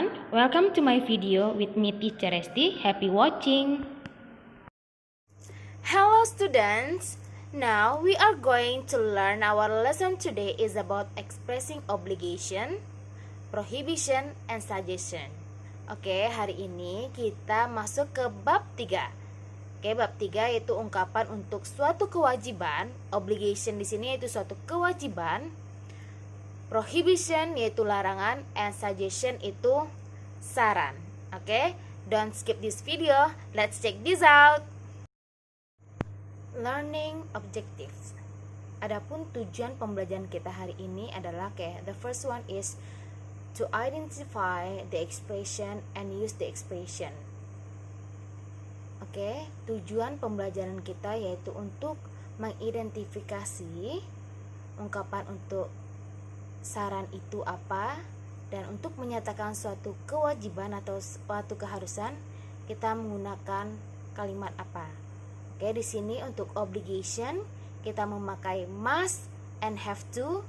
everyone, welcome to my video with me Teacher Resti. Happy watching! Hello students! Now we are going to learn our lesson today is about expressing obligation, prohibition, and suggestion. Oke, hari ini kita masuk ke bab 3. Oke, bab 3 yaitu ungkapan untuk suatu kewajiban. Obligation di sini yaitu suatu kewajiban. Prohibition yaitu larangan, and suggestion itu saran. Oke, don't skip this video. Let's check this out. Learning objectives. Adapun tujuan pembelajaran kita hari ini adalah the first one is to identify the expression and use the expression. Oke, tujuan pembelajaran kita yaitu untuk mengidentifikasi ungkapan untuk saran itu apa, dan untuk menyatakan suatu kewajiban atau suatu keharusan kita menggunakan kalimat apa. Oke, di sini untuk obligation kita memakai must and have to.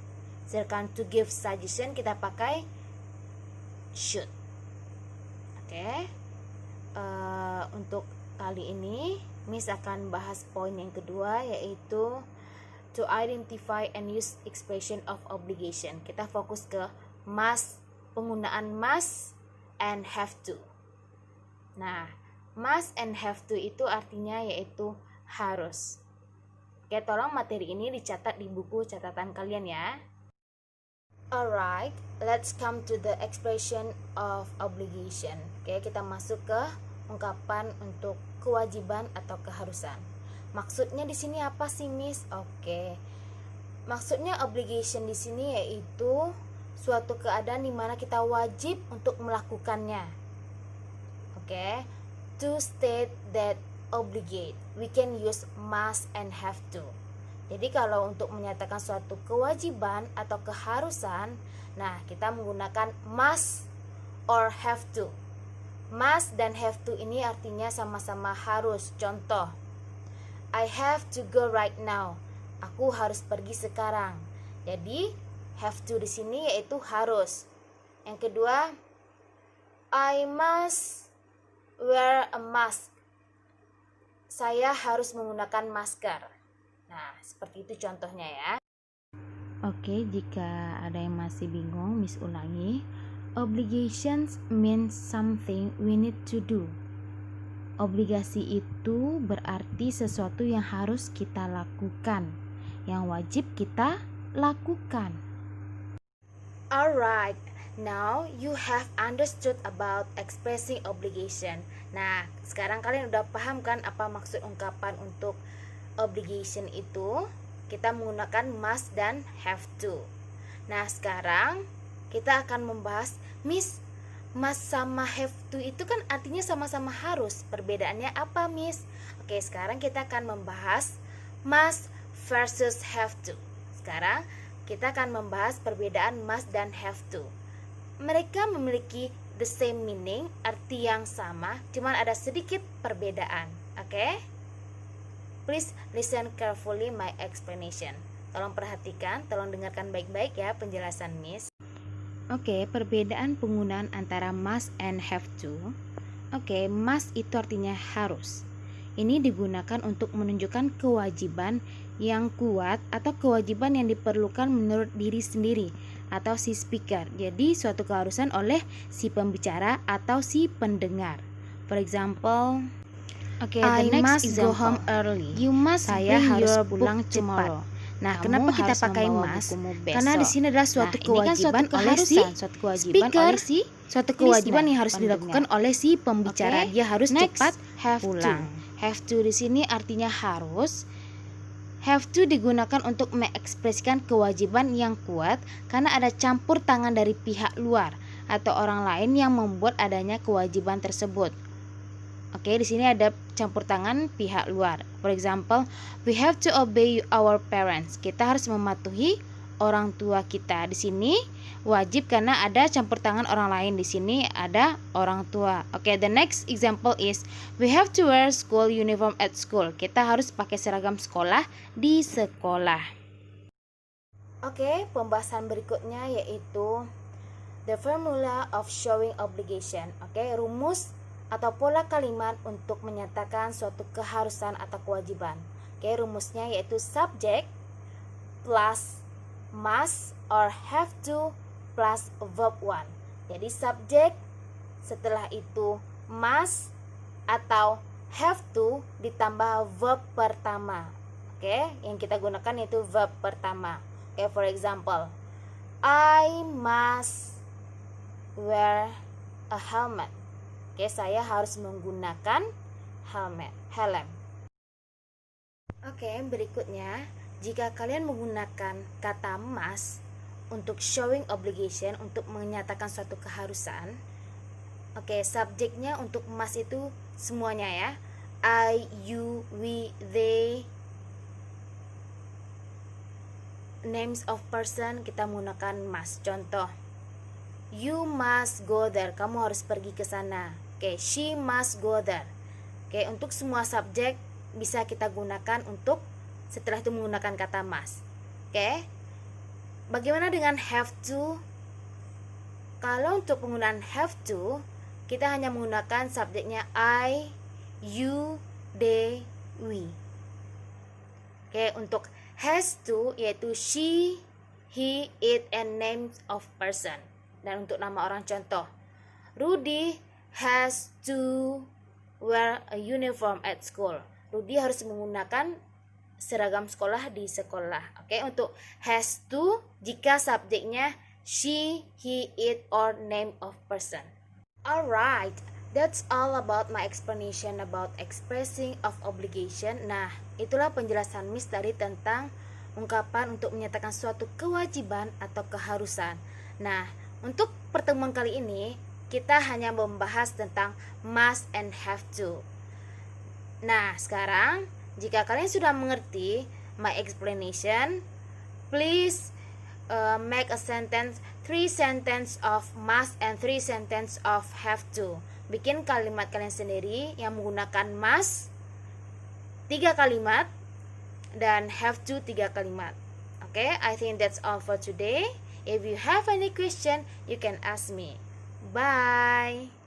Sedangkan to give suggestion kita pakai should. Oke, untuk kali ini Miss akan bahas poin yang kedua yaitu to identify and use expression of obligation. Kita fokus ke must, penggunaan must and have to. Nah, must and have to itu artinya yaitu harus. Oke, tolong materi ini dicatat di buku catatan kalian ya. Alright, let's come to the expression of obligation. Oke, kita masuk ke ungkapan untuk kewajiban atau keharusan. Maksudnya di sini apa sih, Miss? Oke. Maksudnya obligation di sini yaitu suatu keadaan di mana kita wajib untuk melakukannya. Oke. To state that obligate, we can use must and have to. Jadi kalau untuk menyatakan suatu kewajiban atau keharusan, nah kita menggunakan must or have to. Must dan have to ini artinya sama-sama harus. Contoh, I have to go right now. Aku harus pergi sekarang. Jadi have to di sini yaitu harus. Yang kedua, I must wear a mask. Saya harus menggunakan masker. Nah, seperti itu contohnya ya. Oke, jika ada yang masih bingung, Miss ulangi. Obligations means something we need to do. Obligasi itu berarti sesuatu yang harus kita lakukan, yang wajib kita lakukan. Alright, now you have understood about expressing obligation. Nah, sekarang kalian udah paham kan apa maksud ungkapan untuk obligation itu? Kita menggunakan must dan have to. Nah, sekarang kita akan membahas, Miss, must sama have to itu kan artinya sama-sama harus. Perbedaannya apa, Miss? Oke, sekarang kita akan membahas must versus have to. Sekarang kita akan membahas perbedaan must dan have to. Mereka memiliki the same meaning, arti yang sama, cuman ada sedikit perbedaan. Oke? Please listen carefully my explanation. Tolong perhatikan, tolong dengarkan baik-baik ya penjelasan Miss. Oke, perbedaan penggunaan antara must and have to. Oke, must itu artinya harus. Ini digunakan untuk menunjukkan kewajiban yang kuat atau kewajiban yang diperlukan menurut diri sendiri atau si speaker. Jadi suatu keharusan oleh si pembicara atau si pendengar. For example, the next example, go home early. You must Saya harus pulang cepat. Nah, kenapa kita pakai must? Karena di sini adalah suatu kewajiban oleh si speaker, suatu kewajiban yang harus dilakukan oleh si pembicara. Dia harus cepat pulang. Have to di sini artinya harus. Have to digunakan untuk mengekspresikan kewajiban yang kuat karena ada campur tangan dari pihak luar atau orang lain yang membuat adanya kewajiban tersebut. Oke, di sini ada campur tangan pihak luar. For example, we have to obey our parents. Kita harus mematuhi orang tua kita. Di sini wajib karena ada campur tangan orang lain. Di sini ada orang tua. Oke, the next example is we have to wear school uniform at school. Kita harus pakai seragam sekolah di sekolah. Oke, pembahasan berikutnya yaitu The formula of showing obligation. Oke, rumus atau pola kalimat untuk menyatakan suatu keharusan atau kewajiban. Oke, rumusnya yaitu subject plus must or have to plus verb 1. Jadi subject, setelah itu must atau have to ditambah verb pertama. Oke, yang kita gunakan yaitu verb pertama. Oke, for example, I must wear a helmet. Oke, saya harus menggunakan helm. Oke, berikutnya, jika kalian menggunakan kata must untuk showing obligation, untuk menyatakan suatu keharusan, oke, subjeknya untuk must itu semuanya ya. I, you, we, they. Names of person kita menggunakan must. Contoh, you must go there. Kamu harus pergi ke sana. Oke, she must go there. Oke, untuk semua subjek bisa kita gunakan untuk setelah itu menggunakan kata must. Oke. Bagaimana dengan have to? Kalau untuk penggunaan have to, kita hanya menggunakan subjeknya I, you, they, we. Oke, untuk has to yaitu she, he, it, and names of person. Dan untuk nama orang, contoh, Rudy has to wear a uniform at school. Rudy harus menggunakan seragam sekolah di sekolah. Oke, untuk has to jika subjeknya she, he, it, or name of person. Alright, that's all about my explanation about expressing of obligation. Nah, itulah penjelasan Miss tadi tentang ungkapan untuk menyatakan suatu kewajiban atau keharusan. Nah, untuk pertemuan kali ini kita hanya membahas tentang must and have to. Nah, sekarang jika kalian sudah mengerti my explanation, please make a sentence, 3 sentence of must and 3 sentence of have to. Bikin kalimat kalian sendiri yang menggunakan must 3 kalimat dan have to 3 kalimat. Okay, I think that's all for today. If you have any question, you can ask me. Bye.